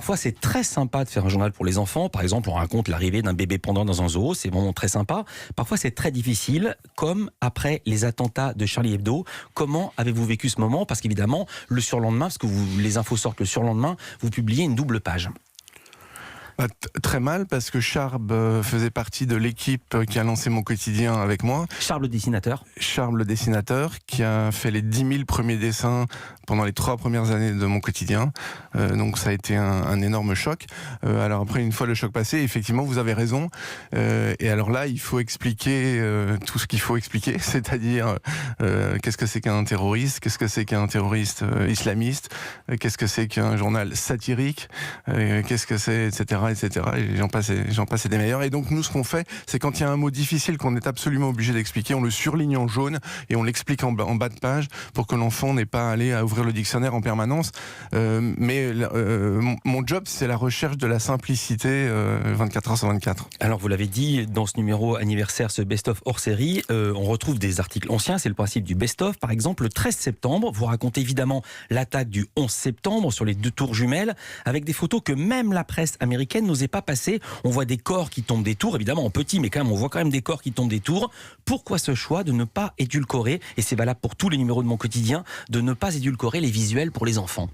parfois c'est très sympa de faire un journal pour les enfants. Par exemple, on raconte l'arrivée d'un bébé pendant dans un zoo, c'est vraiment très sympa. Parfois c'est très difficile, comme après les attentats de Charlie Hebdo. Comment avez-vous vécu ce moment? Parce qu'évidemment, le surlendemain, parce que les infos sortent le surlendemain, vous publiez une double page. Très mal, parce que Charb faisait partie de l'équipe qui a lancé mon quotidien avec moi. Charles le dessinateur. Charb le dessinateur, qui a fait les 10 000 premiers dessins pendant les 3 premières années de mon quotidien. Donc ça a été un énorme choc. Alors après, une fois le choc passé, effectivement, vous avez raison. Et alors là, il faut expliquer tout ce qu'il faut expliquer, c'est-à-dire qu'est-ce que c'est qu'un terroriste, qu'est-ce que c'est qu'un terroriste islamiste, qu'est-ce que c'est qu'un journal satirique, qu'est-ce que c'est, etc. Et j'en passe et des meilleurs. Et donc nous, ce qu'on fait, c'est quand il y a un mot difficile qu'on est absolument obligé d'expliquer, on le surligne en jaune et on l'explique en bas de page pour que l'enfant n'ait pas à aller à ouvrir le dictionnaire en permanence. Mon job, c'est la recherche de la simplicité 24 heures sur 24. Alors vous l'avez dit, dans ce numéro anniversaire, ce best-of hors série, on retrouve des articles anciens, c'est le principe du best-of. Par exemple, le 13 septembre, vous racontez évidemment l'attaque du 11 septembre sur les 2 tours jumelles, avec des photos que même la presse américaine n'osait pas passer. On voit des corps qui tombent des tours, évidemment en petit, mais quand même on voit quand même des corps qui tombent des tours. Pourquoi ce choix de ne pas édulcorer, et c'est valable pour tous les numéros de mon quotidien, de ne pas édulcorer les visuels pour les enfants?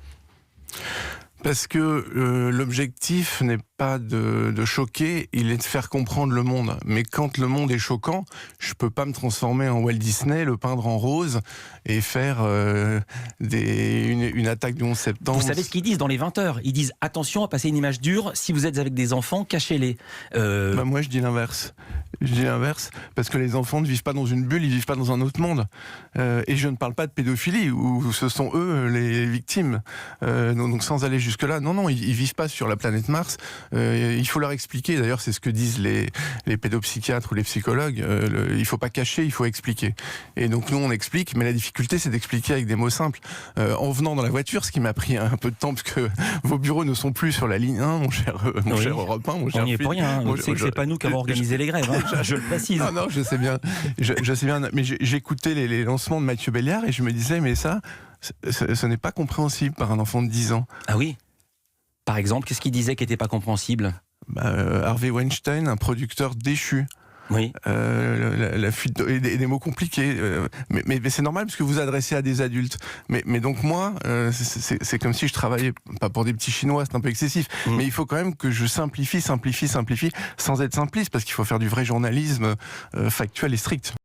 Parce que l'objectif n'est pas de choquer, il est de faire comprendre le monde. Mais quand le monde est choquant, je peux pas me transformer en Walt Disney, le peindre en rose et faire une attaque du 11 septembre. Vous savez ce qu'ils disent dans les 20 heures? Ils disent attention à passer une image dure, si vous êtes avec des enfants, cachez-les. Moi je dis l'inverse. Je dis l'inverse, parce que les enfants ne vivent pas dans une bulle, ils vivent pas dans un autre monde. Et je ne parle pas de pédophilie, où ce sont eux les victimes. Donc sans aller jusque-là, non, ils vivent pas sur la planète Mars. Il faut leur expliquer, d'ailleurs c'est ce que disent les pédopsychiatres ou les psychologues, il faut pas cacher, il faut expliquer. Et donc nous on explique, mais la difficulté c'est d'expliquer avec des mots simples. En venant dans la voiture, ce qui m'a pris un peu de temps, parce que vos bureaux ne sont plus sur la ligne 1, mon cher Europe 1, mon cher on n'y est pour rien, vous savez que c'est pas nous qui avons organisé les grèves, je le précise. Non, je sais bien, je sais bien, mais j'écoutais les lancements de Mathieu Béliard et je me disais, mais ça, ce n'est pas compréhensible par un enfant de 10 ans. Ah oui? Par exemple, qu'est-ce qu'il disait qui n'était pas compréhensible? Harvey Weinstein, un producteur déchu. Oui. La fuite et des mots compliqués. Mais c'est normal parce que vous adressez à des adultes. Mais donc moi, c'est comme si je travaillais pas pour des petits Chinois, c'est un peu excessif. Mais il faut quand même que je simplifie, sans être simpliste, parce qu'il faut faire du vrai journalisme factuel et strict.